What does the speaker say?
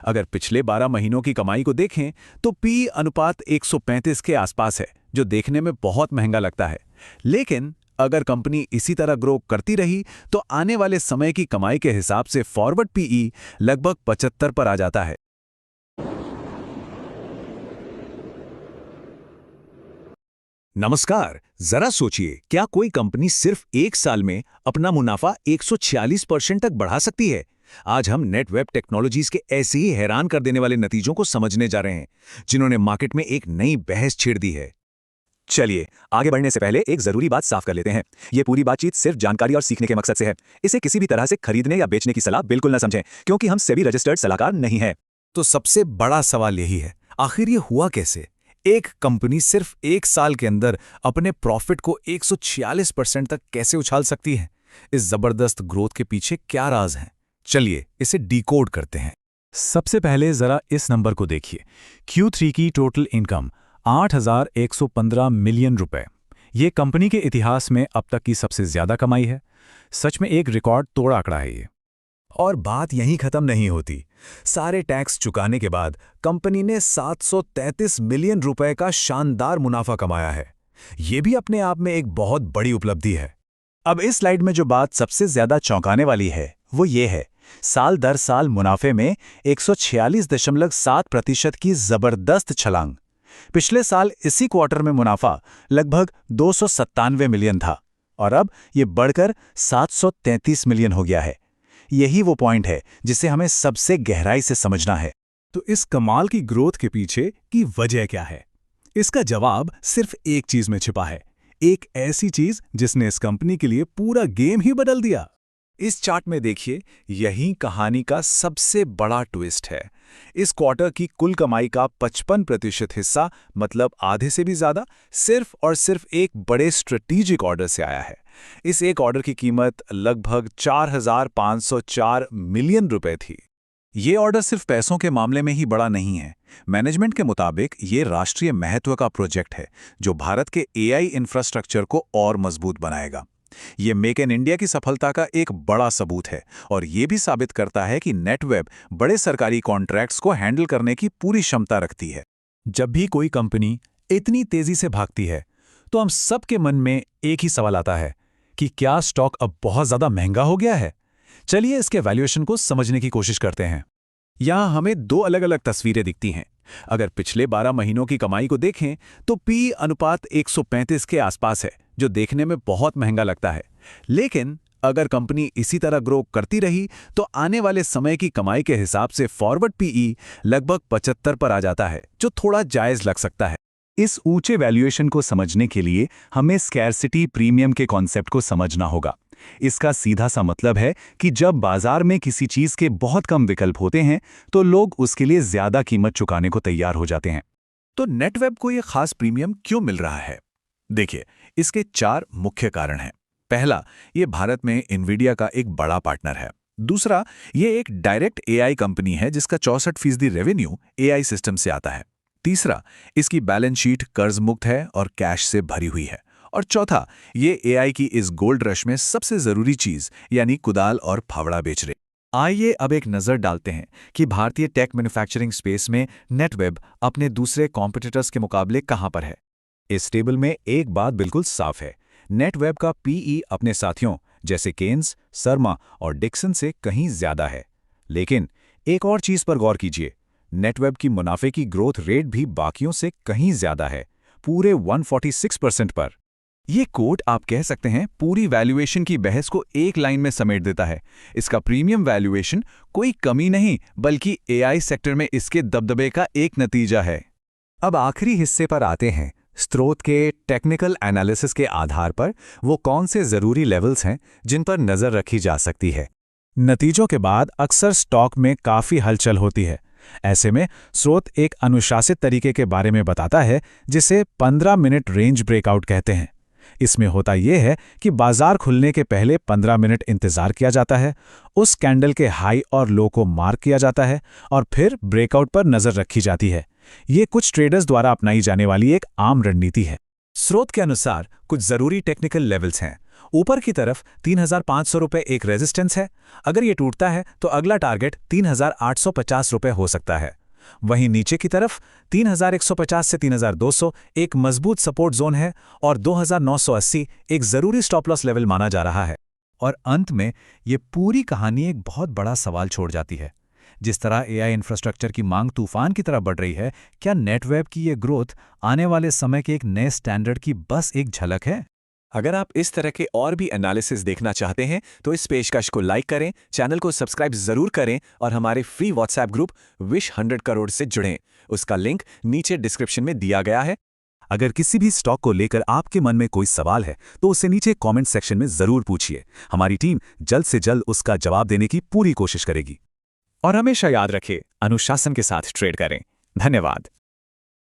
अगर पिछले 12 महीनों की कमाई को देखें तो पी अनुपात 135 के आसपास है, जो देखने में बहुत महंगा लगता है। लेकिन अगर कंपनी इसी तरह ग्रो करती रही तो आने वाले समय की कमाई के हिसाब से फॉरवर्ड पीई लगभग 75 पर आ जाता है। नमस्कार। जरा सोचिए, क्या कोई कंपनी सिर्फ एक साल में अपना मुनाफा 146% तक बढ़ा सकती है? आज हम नेटवेब टेक्नोलॉजीज के ऐसे ही हैरान कर देने वाले नतीजों को समझने जा रहे हैं, जिन्होंने मार्केट में एक नई बहस छेड़ दी है। चलिए, आगे बढ़ने से पहले एक जरूरी बात साफ कर लेते हैं। यह पूरी बातचीत सिर्फ जानकारी और सीखने के मकसद से है। इसे किसी भी तरह से खरीदने या बेचने की सलाह बिल्कुल न समझें, क्योंकि हम सेबी रजिस्टर्ड सलाहकार नहीं हैं। तो सबसे बड़ा सवाल यही है, आखिर ये हुआ कैसे? एक कंपनी सिर्फ एक साल के अंदर अपने प्रॉफिट को 146% तक कैसे उछाल सकती है? इस जबरदस्त ग्रोथ के पीछे क्या राज हैं? चलिए इसे डिकोड करते हैं। सबसे पहले जरा इस नंबर को देखिए। Q3 की टोटल इनकम 8,115 मिलियन रुपए। ये कंपनी के इतिहास में अब तक की सबसे ज्यादा कमाई है। सच में एक रिकॉर्ड तोड़ आंकड़ा है ये। और बात यहीं खत्म नहीं होती। सारे टैक्स चुकाने के बाद कंपनी ने 733 मिलियन रुपए का शानदार मुनाफा कमाया है। ये भी अपने आप में एक बहुत बड़ी उपलब्धि है। अब इस स्लाइड में जो बात सबसे ज्यादा चौंकाने वाली है वो ये है, साल दर साल मुनाफे में 146.7% की जबरदस्त छलांग। पिछले साल इसी क्वार्टर में मुनाफा लगभग 297 मिलियन था और अब ये बढ़कर 733 मिलियन हो गया है। यही वो पॉइंट है जिसे हमें सबसे गहराई से समझना है। तो इस कमाल की ग्रोथ के पीछे की वजह क्या है? इसका जवाब सिर्फ एक चीज में छिपा है, एक ऐसी चीज जिसने इस कंपनी के लिए पूरा गेम ही बदल दिया। इस चार्ट में देखिए, यही कहानी का सबसे बड़ा ट्विस्ट है। इस क्वार्टर की कुल कमाई का 55% हिस्सा, मतलब आधे से भी ज्यादा, सिर्फ और सिर्फ एक बड़े स्ट्रेटेजिक ऑर्डर से आया है। इस एक ऑर्डर की कीमत लगभग 4,504 मिलियन रुपए थी। ये ऑर्डर सिर्फ पैसों के मामले में ही बड़ा नहीं है। मैनेजमेंट के मुताबिक ये राष्ट्रीय महत्व का प्रोजेक्ट है, जो भारत के एआई इंफ्रास्ट्रक्चर को और मजबूत बनाएगा। ये मेक इन इंडिया की सफलता का एक बड़ा सबूत है और ये भी साबित करता है कि नेटवेब बड़े सरकारी कॉन्ट्रैक्ट्स को हैंडल करने की पूरी क्षमता रखती है। जब भी कोई कंपनी इतनी तेजी से भागती है तो हम सबके मन में एक ही सवाल आता है कि क्या स्टॉक अब बहुत ज्यादा महंगा हो गया है? चलिए इसके वैल्यूएशन को समझने की कोशिश करते हैं। यहां हमें दो अलग अलग तस्वीरें दिखती हैं। अगर पिछले 12 महीनों की कमाई को देखें तो पी अनुपात 135 के आसपास है, जो देखने में बहुत महंगा लगता है। लेकिन अगर कंपनी इसी तरह ग्रो करती रही तो आने वाले समय की कमाई के हिसाब से फॉरवर्ड पीई लगभग 75 पर आ जाता है, जो थोड़ा जायज लग सकता है। इस ऊंचे वैल्यूएशन को समझने के लिए हमें स्कैरसिटी प्रीमियम के कॉन्सेप्ट को समझना होगा। इसका सीधा सा मतलब है कि जब बाजार में किसी चीज के बहुत कम विकल्प होते हैं तो लोग उसके लिए ज्यादा कीमत चुकाने को तैयार हो जाते हैं। तो नेटवेब को यह खास प्रीमियम क्यों मिल रहा है? देखिए, इसके 4 मुख्य कारण हैं। पहला, ये भारत में एनवीडिया का एक बड़ा पार्टनर है। दूसरा, ये एक डायरेक्ट एआई कंपनी है जिसका 64% रेवेन्यू एआई सिस्टम से आता है। तीसरा, इसकी बैलेंस शीट कर्ज मुक्त है और कैश से भरी हुई है। और चौथा, ये एआई की इस गोल्ड रश में सबसे जरूरी चीज यानी कुदाल और फावड़ा बेच रहे। आइए अब एक नजर डालते हैं कि भारतीय टेक मैन्युफैक्चरिंग स्पेस में नेटवेब अपने दूसरे कॉम्पिटिटर्स के मुकाबले कहां पर है। इस टेबल में एक बात बिल्कुल साफ है, नेटवेब का पीई अपने साथियों जैसे केन्स, शर्मा और डिक्सन से कहीं ज्यादा है। लेकिन एक और चीज पर गौर कीजिए, नेटवेब की मुनाफे की ग्रोथ रेट भी बाकियों से कहीं ज्यादा है, पूरे 146% पर। ये कोट आप कह सकते हैं पूरी वैल्यूएशन की बहस को एक लाइन में समेट देता है। इसका प्रीमियम वैल्यूएशन कोई कमी नहीं बल्कि एआई सेक्टर में इसके दबदबे का एक नतीजा है। अब आखिरी हिस्से पर आते हैं। स्रोत के टेक्निकल एनालिसिस के आधार पर वो कौन से जरूरी लेवल्स हैं जिन पर नजर रखी जा सकती है। नतीजों के बाद अक्सर स्टॉक में काफी हलचल होती है। ऐसे में स्रोत एक अनुशासित तरीके के बारे में बताता है जिसे 15 मिनट रेंज ब्रेकआउट कहते हैं। इसमें होता यह है कि बाजार खुलने के पहले 15 मिनट इंतजार किया जाता है, उस कैंडल के हाई और लो को मार्क किया जाता है और फिर ब्रेकआउट पर नजर रखी जाती है। ये कुछ ट्रेडर्स द्वारा अपनाई जाने वाली एक आम रणनीति है। स्रोत के अनुसार कुछ जरूरी टेक्निकल लेवल्स हैं ऊपर की तरफ 3,500 रुपये एक रेजिस्टेंस है। अगर ये टूटता है तो अगला टारगेट 3,850 रुपये हो सकता है। वहीं नीचे की तरफ 3,150 से 3,200 एक मजबूत सपोर्ट जोन है और 2,980 एक जरूरी स्टॉप लॉस लेवल माना जा रहा है। और अंत में ये पूरी कहानी एक बहुत बड़ा सवाल छोड़ जाती है। जिस तरह एआई इंफ्रास्ट्रक्चर की मांग तूफान की तरह बढ़ रही है, क्या नेटवेब की ये ग्रोथ आने वाले समय के एक नए स्टैंडर्ड की बस एक झलक है? अगर आप इस तरह के और भी एनालिसिस देखना चाहते हैं तो इस पेशकश को लाइक करें, चैनल को सब्सक्राइब जरूर करें और हमारे free WhatsApp group wish 100 crore से जुड़ें। उसका लिंक नीचे डिस्क्रिप्शन में दिया गया है। अगर किसी भी स्टॉक को लेकर आपके मन में कोई सवाल है तो उसे नीचे कमेंट सेक्शन में जरूर पूछिए। हमारी टीम जल्द से जल्द उसका जवाब देने की पूरी कोशिश करेगी। और हमेशा याद रखें, अनुशासन के साथ ट्रेड करें। धन्यवाद।